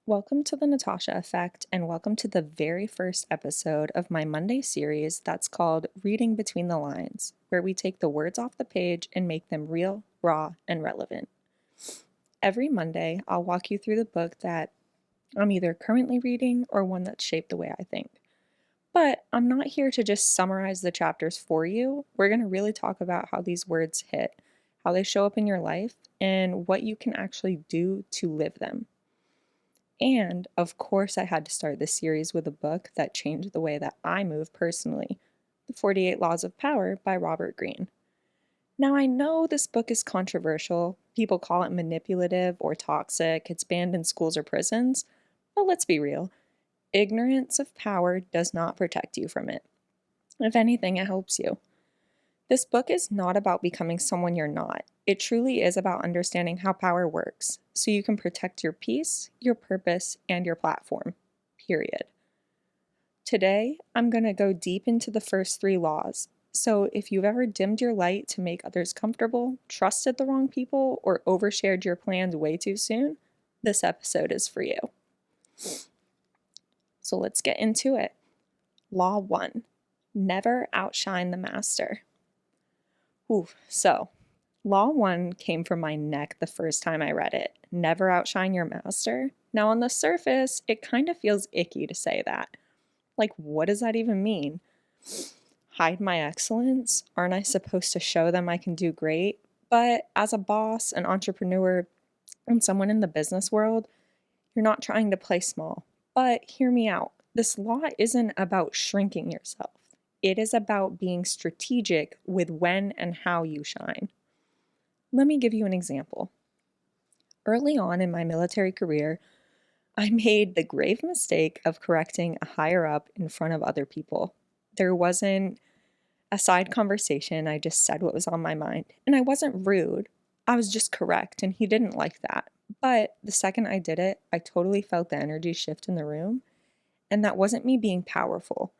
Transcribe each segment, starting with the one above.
Welcome to the Natasha Effect, and welcome to the very first episode of my Monday series that's called Reading Between the Lines, where we take the words off the page and make them real, raw, and relevant. Every Monday, I'll walk you through the book that I'm either currently reading or one that's shaped the way I think. But I'm not here to just summarize the chapters for you. We're going to really talk about how these words hit, how they show up in your life, and what you can actually do to live them. And of course, I had to start this series with a book that changed the way that I move personally, The 48 Laws of Power by Robert Greene. Now, I know this book is controversial. People call it manipulative or toxic. It's banned in schools or prisons. But let's be real. Ignorance of power does not protect you from it. If anything, it helps you. This book is not about becoming someone you're not. It truly is about understanding how power works, so you can protect your peace, your purpose, and your platform. Period. Today, I'm going to go deep into the first 3 laws. So if you've ever dimmed your light to make others comfortable, trusted the wrong people, or overshared your plans way too soon, this episode is for you. So let's get into it. Law 1. Never outshine the master. So Law 1 came from my neck the first time I read it. Never outshine your master. Now, on the surface, it kind of feels icky to say that. Like, what does that even mean? Hide my excellence? Aren't I supposed to show them I can do great? But as a boss, an entrepreneur, and someone in the business world, you're not trying to play small. But hear me out. This law isn't about shrinking yourself. It is about being strategic with when and how you shine. Let me give you an example. Early on in my military career, I made the grave mistake of correcting a higher up in front of other people. There wasn't a side conversation, I just said what was on my mind. And I wasn't rude, I was just correct, and he didn't like that. But the second I did it, I totally felt the energy shift in the room, and that wasn't me being powerful.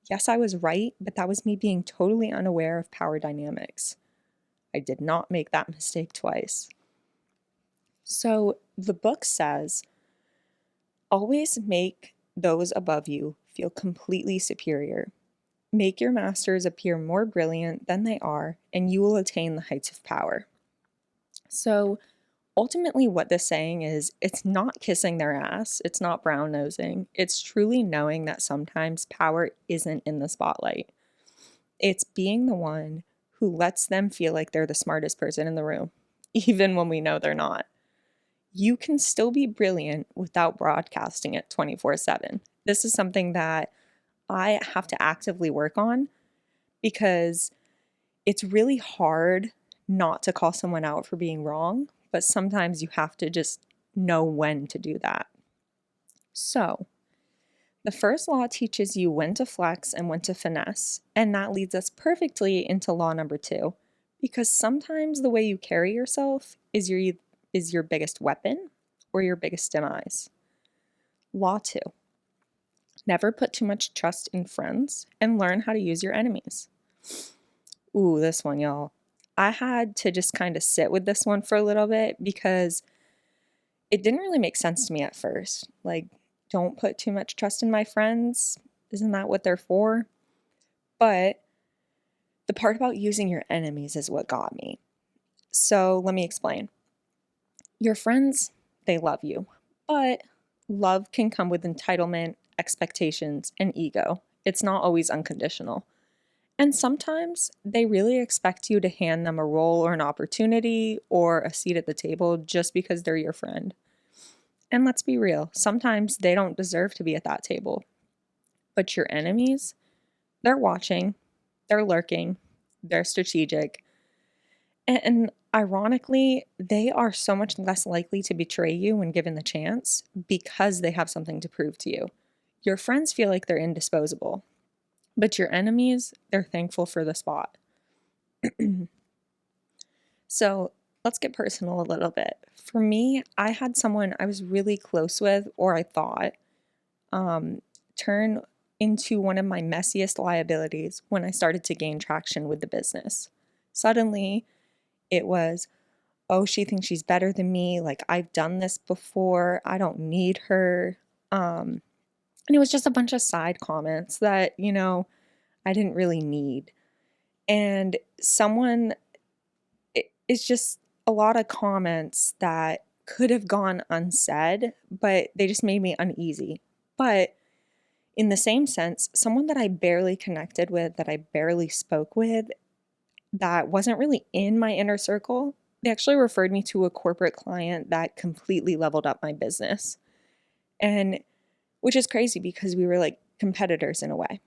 Yes, I was right, but that was me being totally unaware of power dynamics. I did not make that mistake twice. So the book says, always make those above you feel completely superior. Make your masters appear more brilliant than they are, and you will attain the heights of power. So ultimately what this saying is, it's not kissing their ass, it's not brown nosing, it's truly knowing that sometimes power isn't in the spotlight. It's being the one who lets them feel like they're the smartest person in the room, even when we know they're not. You can still be brilliant without broadcasting it 24/7. This is something that I have to actively work on because it's really hard not to call someone out for being wrong, but sometimes you have to just know when to do that. So, the first law teaches you when to flex and when to finesse, and that leads us perfectly into law number 2, because sometimes the way you carry yourself is your biggest weapon or your biggest demise. Law 2. Never put too much trust in friends and learn how to use your enemies. Ooh, this one, y'all. I had to just kind of sit with this one for a little bit because it didn't really make sense to me at first. Like, don't put too much trust in my friends. Isn't that what they're for? But the part about using your enemies is what got me. So let me explain. Your friends, they love you, but love can come with entitlement, expectations, and ego. It's not always unconditional. And sometimes they really expect you to hand them a role or an opportunity or a seat at the table just because they're your friend. And let's be real, sometimes they don't deserve to be at that table. But your enemies, they're watching, they're lurking, they're strategic. And ironically, they are so much less likely to betray you when given the chance because they have something to prove to you. Your friends feel like they're indisposable, but your enemies, they're thankful for the spot. So let's get personal a little bit. For me, I had someone I was really close with, or I thought, turn into one of my messiest liabilities when I started to gain traction with the business. Suddenly, it was, oh, she thinks she's better than me. Like, I've done this before. I don't need her. And it was just a bunch of side comments that, I didn't really need. And it's just a lot of comments that could have gone unsaid, but they just made me uneasy. But in the same sense, someone that I barely connected with, that I barely spoke with, that wasn't really in my inner circle, they actually referred me to a corporate client that completely leveled up my business. And which is crazy because we were like competitors in a way.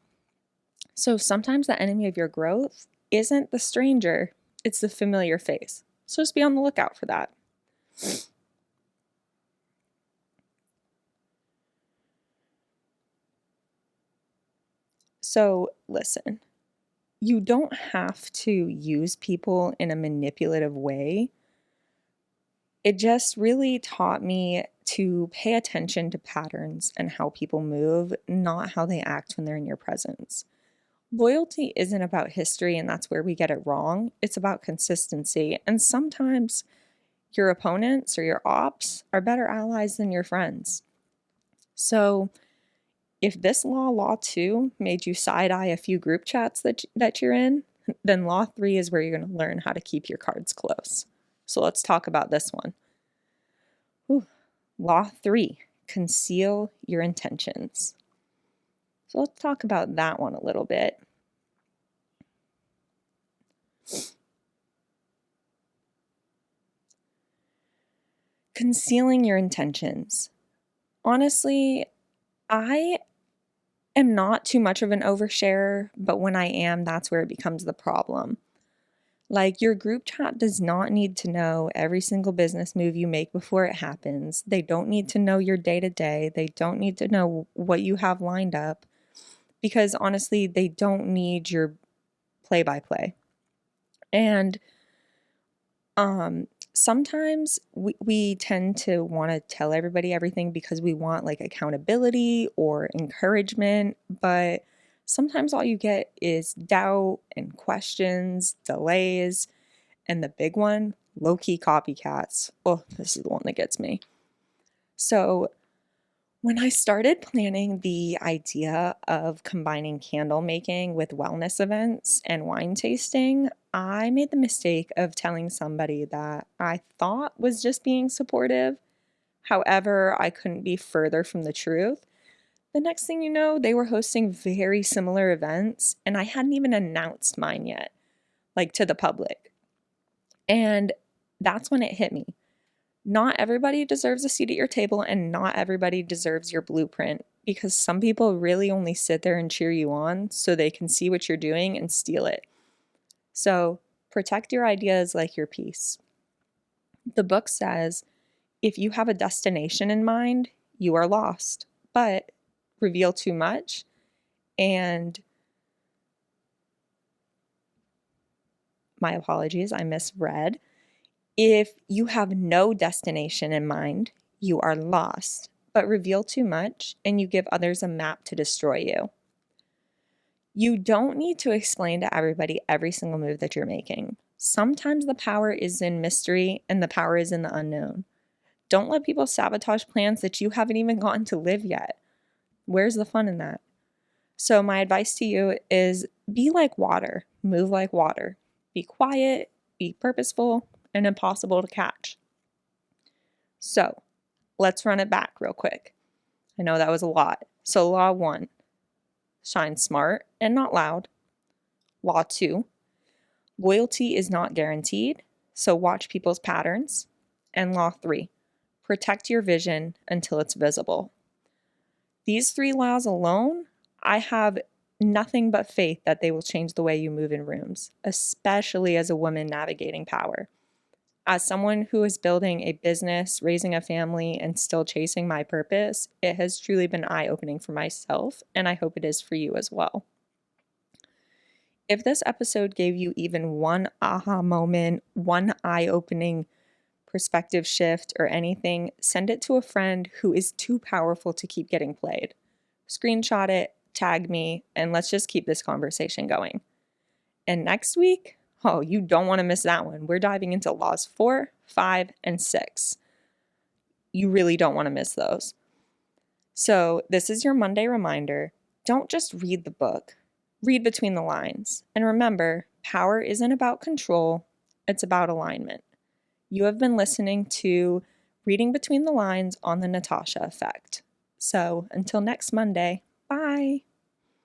So sometimes the enemy of your growth isn't the stranger, it's the familiar face. So just be on the lookout for that. So listen, you don't have to use people in a manipulative way. It just really taught me to pay attention to patterns and how people move, not how they act when they're in your presence. Loyalty isn't about history, and that's where we get it wrong. It's about consistency. And sometimes your opponents or your ops are better allies than your friends. So if this law 2, made you side-eye a few group chats that you're in, then law 3 is where you're going to learn how to keep your cards close. So let's talk about this one. Law 3, conceal your intentions. So let's talk about that one a little bit. Concealing your intentions. Honestly, I am not too much of an oversharer, but when I am, that's where it becomes the problem. Like, your group chat does not need to know every single business move you make before it happens. They don't need to know your day-to-day. They don't need to know what you have lined up, because honestly, they don't need your play-by-play. And sometimes we tend to want to tell everybody everything because we want like accountability or encouragement, but sometimes all you get is doubt and questions, delays, and the big one, low-key copycats. Oh, this is the one that gets me. So when I started planning the idea of combining candle making with wellness events and wine tasting, I made the mistake of telling somebody that I thought was just being supportive. However, I couldn't be further from the truth. The next thing you know, they were hosting very similar events, and I hadn't even announced mine yet, like to the public. And that's when it hit me. Not everybody deserves a seat at your table, and not everybody deserves your blueprint, because some people really only sit there and cheer you on so they can see what you're doing and steal it. So protect your ideas like your peace. The book says, if you have a destination in mind, you are lost, but reveal too much and my apologies, I misread. If you have no destination in mind, you are lost, but reveal too much and you give others a map to destroy you. You don't need to explain to everybody every single move that you're making. Sometimes the power is in mystery and the power is in the unknown. Don't let people sabotage plans that you haven't even gotten to live yet. Where's the fun in that? So my advice to you is be like water, move like water. Be quiet, be purposeful, and impossible to catch. So let's run it back real quick. I know that was a lot. So law 1, shine smart and not loud. Law 2, loyalty is not guaranteed, so watch people's patterns. And law 3, protect your vision until it's visible. These 3 laws alone, I have nothing but faith that they will change the way you move in rooms, especially as a woman navigating power. As someone who is building a business, raising a family, and still chasing my purpose, it has truly been eye-opening for myself, and I hope it is for you as well. If this episode gave you even one aha moment, one eye-opening perspective shift, or anything, send it to a friend who is too powerful to keep getting played. Screenshot it, tag me, and let's just keep this conversation going. And next week, Oh, you don't want to miss that one. We're diving into laws 4, 5, and 6. You really don't want to miss those. So, this is your Monday reminder. Don't just read the book, read between the lines. And remember, power isn't about control, it's about alignment. You have been listening to Reading Between the Lines on the Natasha Effect. So, until next Monday, bye.